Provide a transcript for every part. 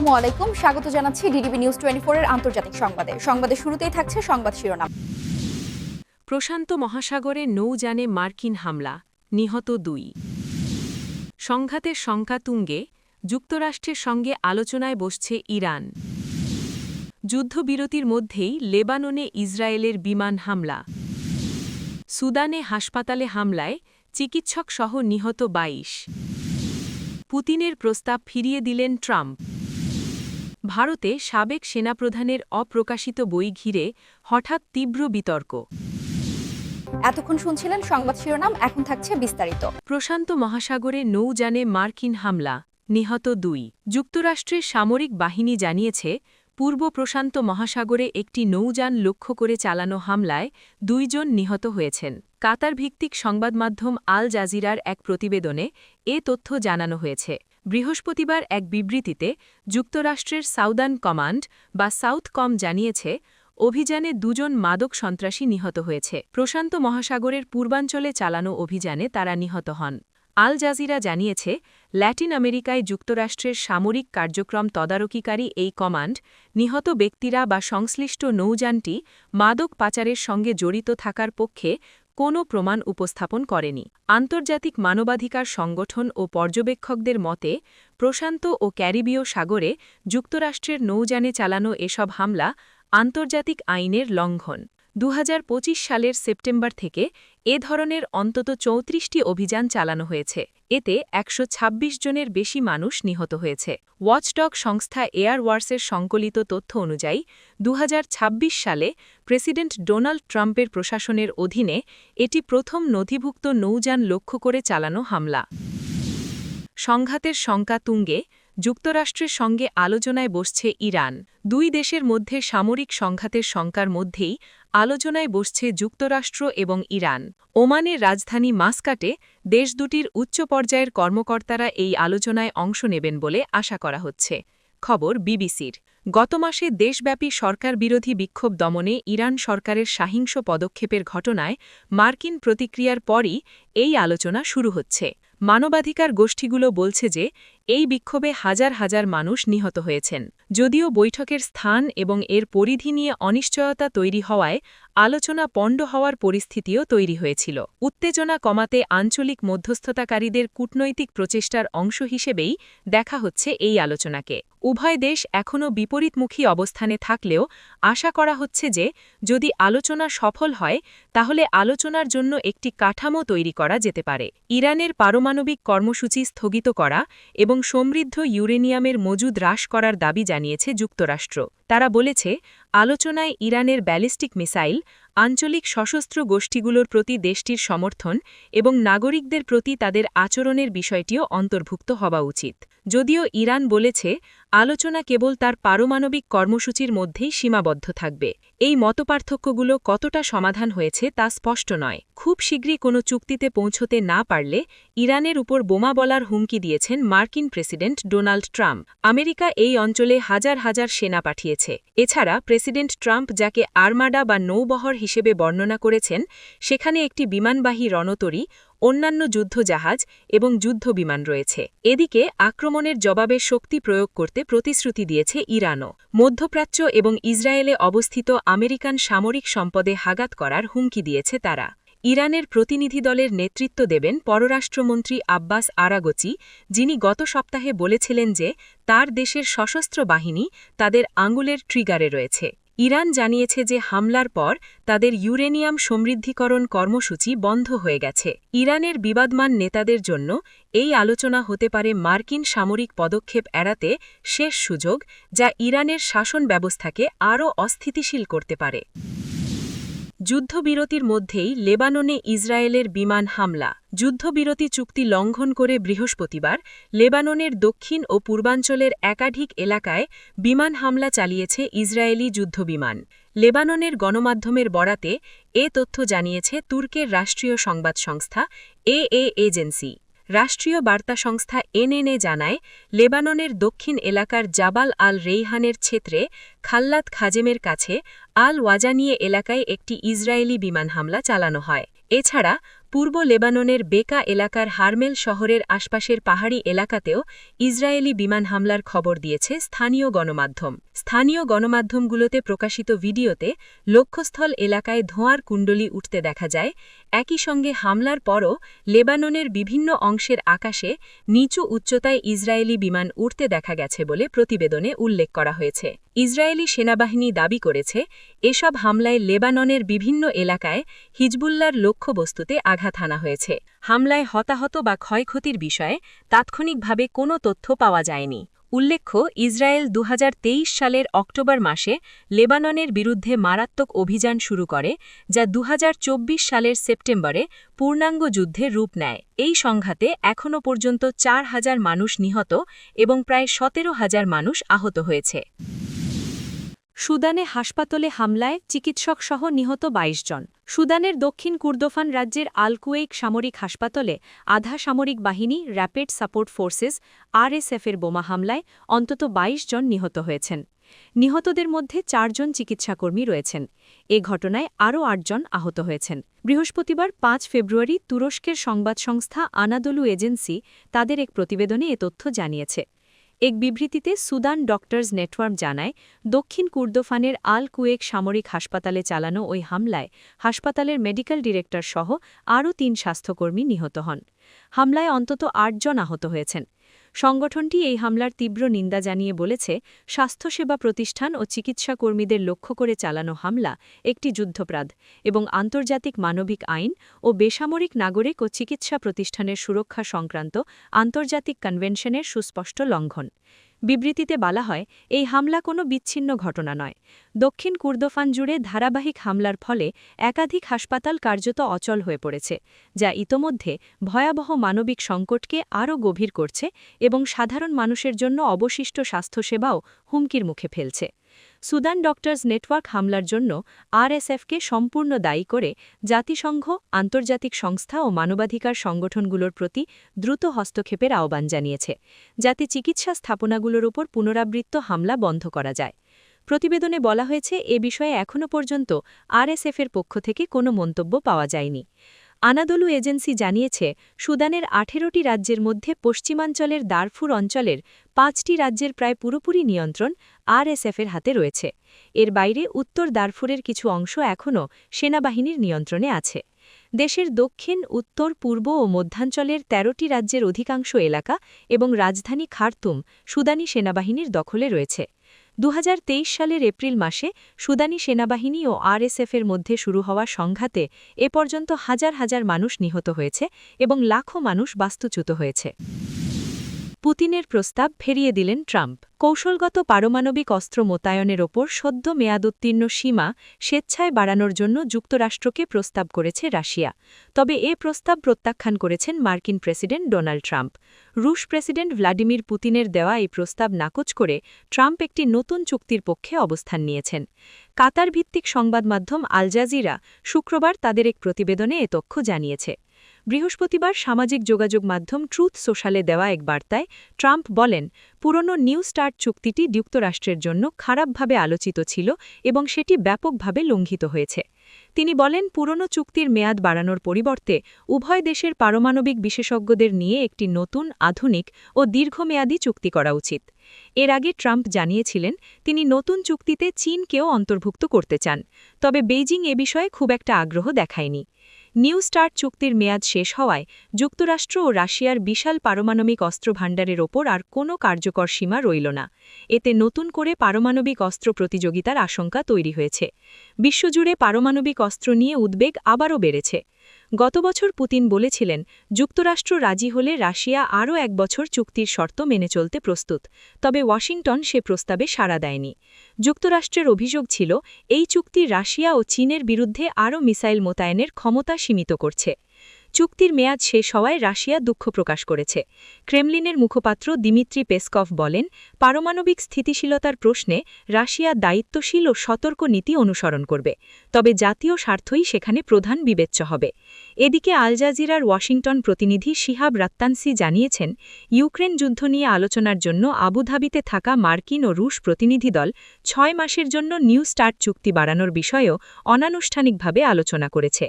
আসসালামু আলাইকুম, স্বাগত জানাচ্ছি ডিডিবি নিউজ 24 এর আন্তর্জাতিক সংবাদে। সংবাদের শুরুতেই থাকছে সংবাদ শিরোনাম। প্রশান্ত মহাসাগরে নৌযানে মার্কিন হামলা, নিহত 2। সংঘাতের শঙ্কা তুঙ্গে, যুক্তরাষ্ট্রের সঙ্গে আলোচনায় বসছে ইরান। যুদ্ধবিরতির মধ্যেই লেবাননে ইসরায়েলের বিমান হামলা। সুদানে হাসপাতালে হামলায় চিকিৎসকসহ নিহত 22। পুতিনের প্রস্তাব ফিরিয়ে দিলেন ট্রাম্প। ভারতে সাবেক সেনাপ্রধানের অপ্রকাশিত বই ঘিরে হঠাৎ তীব্র বিতর্ক। এতক্ষণ শুনছিলেন সংবাদ শিরোনাম, এখন থাকছে বিস্তারিত। প্রশান্ত মহাসাগরে নৌযানে মার্কিন হামলা, নিহত 2। যুক্তরাষ্ট্রের সামরিক বাহিনী জানিয়েছে, পূর্ব প্রশান্ত মহাসাগরে একটি নৌযান লক্ষ্য করে চালানো হামলায় 2 জন নিহত হয়েছেন। কাতার ভিত্তিক সংবাদমাধ্যম আল জাজিরার এক প্রতিবেদনে এ তথ্য জানানো হয়েছে। বৃহস্পতিবার এক বিবৃতিতে যুক্তরাষ্ট্রের সাউদার্ন কমান্ড বা সাউথকম জানিয়েছে, অভিযানে 2 জন মাদক সন্ত্রাসী নিহত হয়েছে। প্রশান্ত মহাসাগরের পূর্বাঞ্চলে চালানো অভিযানে তারা নিহত হন। আল জাজিরা জানিয়েছে, ল্যাটিন আমেরিকায় যুক্তরাষ্ট্রের সামরিক কার্যক্রম তদারকিকারী এই কমান্ড নিহত ব্যক্তিরা বা সংশ্লিষ্ট নৌযানটি মাদক পাচারের সঙ্গে জড়িত থাকার পক্ষে কোনো প্রমাণ উপস্থাপন করেনি। আন্তর্জাতিক মানবাধিকার সংগঠন ও পর্যবেক্ষকদের মতে, প্রশান্ত ও ক্যারিবীয় সাগরে যুক্তরাষ্ট্রের নৌযানে চালানো এসব হামলা আন্তর্জাতিক আইনের লঙ্ঘন। 2025 সালের সেপ্টেম্বর থেকে এ ধরনের অন্তত 34টি অভিযান চালানো হয়েছে। এতে 126 জনের বেশি মানুষ নিহত হয়েছে। ওয়াচডগ সংস্থা এয়ার ওয়ার্সের সংকলিত তথ্য অনুযায়ী 2026 সালে প্রেসিডেন্ট ডোনাল্ড ট্রাম্পের প্রশাসনের অধীনে এটি প্রথম নথিভুক্ত নৌযান লক্ষ্য করে চালানো হামলা। সংঘাতের শঙ্কা তুঙ্গে, যুক্তরাষ্ট্রের সঙ্গে আলোচনায় বসছে ইরান। 2 দেশের মধ্যে সামরিক সংঘাতের শঙ্কার মধ্যেই আলোচনায় বসছে যুক্তরাষ্ট্র এবং ইরান। ওমানের রাজধানী মাস্কাটে দেশ দুটির উচ্চ পর্যায়ের কর্মকর্তারা এই আলোচনায় অংশ নেবেন বলে আশা করা হচ্ছে। খবর বিবিসির। গত মাসে দেশব্যাপী সরকারবিরোধী বিক্ষোভ দমনে ইরান সরকারের সহিংস পদক্ষেপের ঘটনায় মার্কিন প্রতিক্রিয়ার পরই এই আলোচনা শুরু হচ্ছে। মানবাধিকার গোষ্ঠীগুলো বলছে যে এই বিক্ষোভে হাজার হাজার মানুষ নিহত হয়েছেন। যদিও বৈঠকের স্থান এবং এর পরিধি নিয়ে অনিশ্চয়তা তৈরি হওয়ায় আলোচনা পণ্ড হওয়ার পরিস্থিতিও তৈরি হয়েছিল। উত্তেজনা কমাতে আঞ্চলিক মধ্যস্থতাকারীদের কূটনৈতিক প্রচেষ্টার অংশ হিসেবেই দেখা হচ্ছে এই আলোচনাকে। উভয় দেশ এখনও বিপরীতমুখী অবস্থানে থাকলেও আশা করা হচ্ছে যে যদি আলোচনা সফল হয় তাহলে আলোচনার জন্য একটি কাঠামো তৈরি করা যেতে পারে। ইরানের পারমাণবিক কর্মসূচি স্থগিত করা এবং সমৃদ্ধ ইউরেনিয়ামের মজুদ হ্রাস করার দাবি জানিয়েছে যুক্তরাষ্ট্র। তারা বলেছে, আলোচনায় ইরানের ব্যালিস্টিক মিসাইল, আঞ্চলিক সশস্ত্র গোষ্ঠীগুলোর প্রতি দেশটির সমর্থন এবং নাগরিকদের প্রতি তাদের আচরণের বিষয়টিও অন্তর্ভুক্ত হওয়া উচিত। যদিও ইরান বলেছে, আলোচনা কেবল তার পারমাণবিক কর্মসূচির মধ্যেই সীমাবদ্ধ থাকবে। এই মতপার্থক্যগুলো কতটা সমাধান হয়েছে তা স্পষ্ট নয়। খুব শীঘ্রই কোনো চুক্তিতে পৌঁছতে না পারলে ইরানের উপর বোমা বলার হুমকি দিয়েছেন মার্কিন প্রেসিডেন্ট ডোনাল্ড ট্রাম্প। আমেরিকা এই অঞ্চলে হাজার হাজার সেনা পাঠিয়েছে। এছাড়া প্রেসিডেন্ট ট্রাম্প যাকে আর্মাডা বা নৌবহর হিসেবে বর্ণনা করেছেন, সেখানে একটি বিমানবাহী রণতরী, অন্যান্য যুদ্ধজাহাজ এবং যুদ্ধবিমান রয়েছে। এদিকে আক্রমণের জবাবে শক্তি প্রয়োগ করতে প্রতিশ্রুতি দিয়েছে ইরানও। মধ্যপ্রাচ্য এবং ইসরায়েলে অবস্থিত আমেরিকান সামরিক সম্পদে হাগাত করার হুমকি দিয়েছে তারা। ইরানের প্রতিনিধি দলের নেতৃত্ব দেবেন পররাষ্ট্রমন্ত্রী আব্বাস আরাগচি, যিনি গত সপ্তাহে বলেছিলেন যে তার দেশের সশস্ত্র বাহিনী তাদের আঙুলের ট্রিগারে রয়েছে। ইরান জানিয়েছে যে হামলার পর তাদের ইউরেনিয়াম সমৃদ্ধিকরণ কর্মসূচি বন্ধ হয়ে গেছে। ইরানের বিবাদমান নেতাদের জন্য এই আলোচনা হতে পারে মার্কিন সামরিক পদক্ষেপ এড়াতে শেষ সুযোগ, যা ইরানের শাসন ব্যবস্থাকে আরও অস্থিতিশীল করতে পারে। যুদ্ধবিরতির মধ্যেই লেবাননে ইসরায়েলের বিমান হামলা। যুদ্ধবিরতি চুক্তি লঙ্ঘন করে বৃহস্পতিবার লেবাননের দক্ষিণ ও পূর্বাঞ্চলের একাধিক এলাকায় বিমান হামলা চালিয়েছে ইসরায়েলি যুদ্ধবিমান। লেবাননের গণমাধ্যমের বরাতে এ তথ্য জানিয়েছে তুর্কের রাষ্ট্রীয় সংবাদ সংস্থা এএ এজেন্সি। রাষ্ট্রীয় বার্তা সংস্থা এনএনএ জানায়, লেবাননের দক্ষিণ এলাকার জাবাল আল রেইহানের ক্ষেত্রে খাল্লাত খাজেমের কাছে আল ওয়াজানিয়ে এলাকায় একটি ইসরায়েলি বিমান হামলা চালানো হয়। এছাড়া পূর্ব লেবাননের বেকা এলাকার হারমেল শহরের আশপাশের পাহাড়ি এলাকাতেও ইসরায়েলি বিমান হামলার খবর দিয়েছে স্থানীয় গণমাধ্যম। স্থানীয় গণমাধ্যমগুলোতে প্রকাশিত ভিডিওতে লক্ষ্যস্থল এলাকায় ধোঁয়ার কুণ্ডলী উঠতে দেখা যায়। একই সঙ্গে হামলার পরও লেবাননের বিভিন্ন অংশের আকাশে নিচু উচ্চতায় ইসরায়েলি বিমান উড়তে দেখা গেছে বলে প্রতিবেদনে উল্লেখ করা হয়েছে। ইসরায়েলি সেনাবাহিনী দাবি করেছে, এসব হামলায় লেবাননের বিভিন্ন এলাকায় হিজবুল্লাহর লক্ষ্যবস্তুতে আঘাত হানা হয়েছে। হামলায় হতাহত বা ক্ষয়ক্ষতির বিষয়ে তাৎক্ষণিকভাবে কোনো তথ্য পাওয়া যায়নি। উল্লেখ্য, ইসরায়েল 2023 সালের অক্টোবর মাসে লেবাননের বিরুদ্ধে মারাত্মক অভিযান শুরু করে, যা 2024 সালের সেপ্টেম্বরে পূর্ণাঙ্গ যুদ্ধে রূপ নেয়। এই সংঘাতে এখনও পর্যন্ত 4,000 মানুষ নিহত এবং প্রায় 17,000 মানুষ আহত হয়েছে। সুদানে হাসপাতালে হামলায় চিকিৎসকসহ নিহত 22 জন। সুদানের দক্ষিণ কুর্দোফান রাজ্যের আল-কুয়েইক সামরিক হাসপাতালে আধা সামরিক বাহিনী র্যাপিড সাপোর্ট ফোর্সেস আরএসএফের বোমা হামলায় অন্তত 22 জন নিহত হয়েছেন। নিহতদের মধ্যে 4 জন চিকিৎসাকর্মী রয়েছেন। এ ঘটনায় আরও 8 জন আহত হয়েছেন। বৃহস্পতিবার 5 ফেব্রুয়ারি তুরস্কের সংবাদ সংস্থা আনাদোলু এজেন্সি তাদের এক প্রতিবেদনে এ তথ্য জানিয়েছে। এক বিবৃতিতে সুদান ডক্টরস নেটওয়ার্ক জানায়, দক্ষিণ কুর্দোফানের আল-কুয়েইক সামরিক হাসপাতালে চালানো ওই হামলায় হাসপাতালের মেডিকেল ডিরেক্টর সহ আরও 3 স্বাস্থ্যকর্মী নিহত হন। হামলায় অন্তত 8 জন আহত হয়েছেন। সংগঠনটি এই হামলার তীব্র নিন্দা জানিয়ে বলেছে, স্বাস্থ্যসেবা প্রতিষ্ঠান ও চিকিৎসা কর্মীদের লক্ষ্য করে চালানো হামলা একটি যুদ্ধাপরাধ এবং আন্তর্জাতিক মানবিক আইন ও বেসামরিক নাগরিক ও চিকিৎসা প্রতিষ্ঠানের সুরক্ষা সংক্রান্ত আন্তর্জাতিক কনভেনশনের সুস্পষ্ট লঙ্ঘন। বিবৃতিতে বলা হয়, এই হামলা কোনো বিচ্ছিন্ন ঘটনা নয়। দক্ষিণ কুর্দোফান জুড়ে ধারাবাহিক হামলার ফলে একাধিক হাসপাতাল কার্যত অচল হয়ে পড়েছে, যা ইতোমধ্যে ভয়াবহ মানবিক সংকটকে আরও গভীর করছে এবং সাধারণ মানুষের জন্য অবশিষ্ট স্বাস্থ্যসেবাও হুমকির মুখে ফেলছে। সুদান ডক্টরস নেটওয়ার্ক হামলার জন্য আরএসএফকে সম্পূর্ণ দায়ী করে জাতিসংঘ, আন্তর্জাতিক সংস্থা ও মানবাধিকার সংগঠনগুলোর প্রতি দ্রুত হস্তক্ষেপের আহ্বান জানিয়েছে, যাতে চিকিৎসা স্থাপনাগুলোর উপর পুনরাবৃত্ত হামলা বন্ধ করা যায়। প্রতিবেদনে বলা হয়েছে, এ বিষয়ে এখনও পর্যন্ত আরএসএফের পক্ষ থেকে কোনো মন্তব্য পাওয়া যায়নি। আনাদোলু এজেন্সি জানিয়েছে, সুদানের 18টি রাজ্যের মধ্যে পশ্চিমাঞ্চলের দারফুর অঞ্চলের 5টি রাজ্যের প্রায় পুরোপুরি নিয়ন্ত্রণ আরএসএফের হাতে রয়েছে। এর বাইরে উত্তর দারফুরের কিছু অংশ এখনও সেনাবাহিনীর নিয়ন্ত্রণে আছে। দেশের দক্ষিণ, উত্তর, পূর্ব ও মধ্যাঞ্চলের 13টি রাজ্যের অধিকাংশ এলাকা এবং রাজধানী খার্তুম সুদানি সেনাবাহিনীর দখলে রয়েছে। 2023 সালের এপ্রিল মাসে সুদানি সেনাবাহিনী ও আরএসএফের মধ্যে শুরু হওয়া সংঘাতে এ পর্যন্ত হাজার হাজার মানুষ নিহত হয়েছে এবং লাখো মানুষ বাস্তুচ্যুত হয়েছে। পুতিনের প্রস্তাব ফিরিয়ে দিলেন ট্রাম্প। কৌশলগত পারমাণবিক অস্ত্র মোতায়েনের ওপর সদ্য মেয়াদোত্তীর্ণ সীমা স্বেচ্ছায় বাড়ানোর জন্য যুক্তরাষ্ট্রকে প্রস্তাব করেছে রাশিয়া। তবে এ প্রস্তাব প্রত্যাখ্যান করেছেন মার্কিন প্রেসিডেন্ট ডোনাল্ড ট্রাম্প। রুশ প্রেসিডেন্ট ভ্লাদিমির পুতিনের দেওয়া এই প্রস্তাব নাকচ করে ট্রাম্প একটি নতুন চুক্তির পক্ষে অবস্থান নিয়েছেন। কাতার ভিত্তিক সংবাদ মাধ্যম আল জাজিরা শুক্রবার তাদের এক প্রতিবেদনে এ তথ্য জানিয়েছে। বৃহস্পতিবার সামাজিক যোগাযোগ মাধ্যম ট্রুথ সোশ্যালে দেওয়া এক বার্তায় ট্রাম্প বলেন, পুরনো নিউ স্টার্ট চুক্তিটি যুক্তরাষ্ট্রের জন্য খারাপভাবে আলোচিত ছিল এবং সেটি ব্যাপকভাবে লঙ্ঘিত হয়েছে। তিনি বলেন, পুরনো চুক্তির মেয়াদ বাড়ানোর পরিবর্তে উভয় দেশের পারমাণবিক বিশেষজ্ঞদের নিয়ে একটি নতুন, আধুনিক ও দীর্ঘমেয়াদী চুক্তি করা উচিত। এর আগে ট্রাম্প জানিয়েছিলেন, তিনি নতুন চুক্তিতে চীনকেও অন্তর্ভুক্ত করতে চান, তবে বেইজিং এ বিষয়ে খুব একটা আগ্রহ দেখায়নি। নিউ স্টার্ট চুক্তির মেয়াদ শেষ হওয়ায় যুক্তরাষ্ট্র ও রাশিয়ার বিশাল পারমাণবিক অস্ত্র ভাণ্ডারের ওপর আর কোনো কার্যকর সীমা রইল না। এতে নতুন করে পারমাণবিক অস্ত্র প্রতিযোগিতার আশঙ্কা তৈরি হয়েছে। বিশ্বজুড়ে পারমাণবিক অস্ত্র নিয়ে উদ্বেগ আবারও বেড়েছে। গত বছর পুতিন বলেছিলেন, যুক্তরাষ্ট্র রাজি হলে রাশিয়া আরও 1 বছর চুক্তির শর্ত মেনে চলতে প্রস্তুত, তবে ওয়াশিংটন সে প্রস্তাবে সাড়া দেয়নি। যুক্তরাষ্ট্রের অভিযোগ ছিল, এই চুক্তি রাশিয়া ও চীনের বিরুদ্ধে আরও মিসাইল মোতায়েনের ক্ষমতা সীমিত করছে। চুক্তির মেয়াদ শেষ হওয়ায় রাশিয়া দুঃখ প্রকাশ করেছে। ক্রেমলিনের মুখপাত্র দিমিত্রি পেসকভ বলেন, পারমাণবিক স্থিতিশীলতার প্রশ্নে রাশিয়া দায়িত্বশীল ও সতর্ক নীতি অনুসরণ করবে, তবে জাতীয় স্বার্থই সেখানে প্রধান বিবেচ্য হবে। এদিকে আল জাজিরার ওয়াশিংটন প্রতিনিধি শিহাব রাত্তানসি জানিয়েছেন, ইউক্রেন যুদ্ধ নিয়ে আলোচনার জন্য আবুধাবিতে থাকা মার্কিন ও রুশ প্রতিনিধি দল 6 মাসের জন্য নিউ স্টার্ট চুক্তি বাড়ানোর বিষয়েও অনানুষ্ঠানিকভাবে আলোচনা করেছে।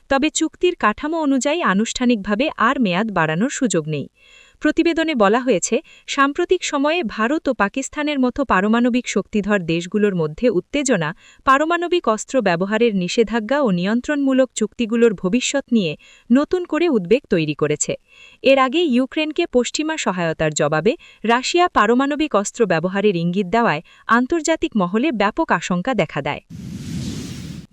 তবে চুক্তির কাঠামো অনুযায়ী আনুষ্ঠানিকভাবে আর মেয়াদ বাড়ানোর সুযোগ নেই। প্রতিবেদনে বলা হয়েছে, সাম্প্রতিক সময়ে ভারত ও পাকিস্তানের মতো পারমাণবিক শক্তিধর দেশগুলোর মধ্যে উত্তেজনা, পারমাণবিক অস্ত্র ব্যবহারের নিষেধাজ্ঞা ও নিয়ন্ত্রণমূলক চুক্তিগুলোর ভবিষ্যৎ নিয়ে নতুন করে উদ্বেগ তৈরি করেছে। এর আগে ইউক্রেনকে পশ্চিমা সহায়তার জবাবে রাশিয়া পারমাণবিক অস্ত্র ব্যবহারের ইঙ্গিত দেওয়ায় আন্তর্জাতিক মহলে ব্যাপক আশঙ্কা দেখা দেয়।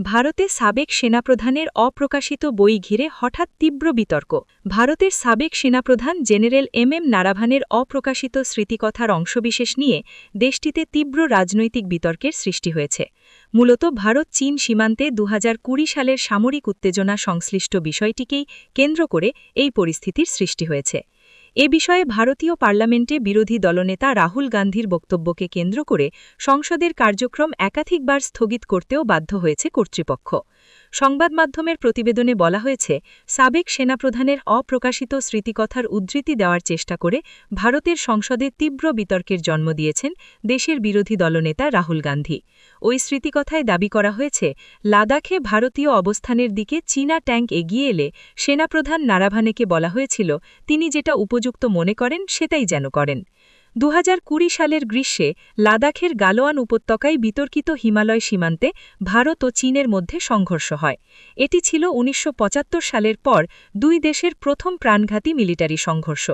ভারতে সাবেক সেনাপ্রধানের অপ্রকাশিত বই ঘিরে হঠাৎ তীব্র বিতর্ক। ভারতের সাবেক সেনাপ্রধান জেনারেল এম নারাভানের অপ্রকাশিত স্মৃতিকথার অংশবিশেষ নিয়ে দেশটিতে তীব্র রাজনৈতিক বিতর্কের সৃষ্টি হয়েছে। মূলত ভারত-চীন সীমান্তে 2020 সালের সামরিক উত্তেজনা সংশ্লিষ্ট বিষয়টিকেই কেন্দ্র করে এই পরিস্থিতির সৃষ্টি হয়েছে। এ বিষয়ে ভারতীয় পার্লামেন্টে বিরোধী দলনেতা রাহুল গান্ধীর বক্তব্যকে কেন্দ্র করে সংসদের কার্যক্রম একাধিকবার স্থগিত করতেও বাধ্য হয়েছে কর্তৃপক্ষ। সংবাদমাধ্যমের প্রতিবেদনে বলা হয়েছে, সাবেক সেনাপ্রধানের অপ্রকাশিত স্মৃতিকথার উদ্ধৃতি দেওয়ার চেষ্টা করে ভারতের সংসদে তীব্র বিতর্কের জন্ম দিয়েছেন দেশের বিরোধী দলনেতা রাহুল গান্ধী। ওই স্মৃতিকথায় দাবি করা হয়েছে, লাদাখে ভারতীয় অবস্থানের দিকে চীনা ট্যাঙ্ক এগিয়ে এলে সেনাপ্রধান নারাভানেকে বলা হয়েছিল, তিনি যেটা উপযুক্ত মনে করেন সেটাই যেন করেন। 2020 সালের গ্রীষ্মে লাদাখের গালোয়ান উপত্যকায় বিতর্কিত হিমালয় সীমান্তে ভারত ও চীনের মধ্যে সংঘর্ষ হয়। এটি ছিল 1975 সালের পর দুই দেশের প্রথম প্রাণঘাতী মিলিটারি সংঘর্ষ।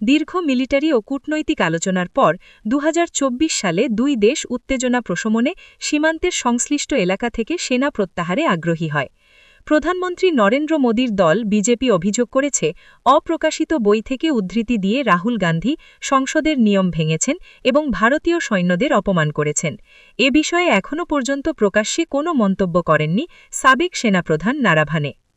দীর্ঘ মিলিটারি ও কূটনৈতিক আলোচনার পর 2024 সালে দুই দেশ উত্তেজনা প্রশমনে সীমান্তের সংশ্লিষ্ট এলাকা থেকে সেনা প্রত্যাহারে আগ্রহী হয়। প্রধানমন্ত্রী নরেন্দ্র মোদীর দল বিজেপি অভিযোগ করেছে, অপ্রকাশিত বই থেকে উদ্ধৃতি দিয়ে রাহুল গান্ধী সংসদের নিয়ম ভেঙেছেন এবং ভারতীয় সৈন্যদের অপমান করেছেন। এ বিষয়ে এখনও পর্যন্ত প্রকাশ্যে কোনো মন্তব্য করেননি সাবেক সেনাপ্রধান নারাভানে।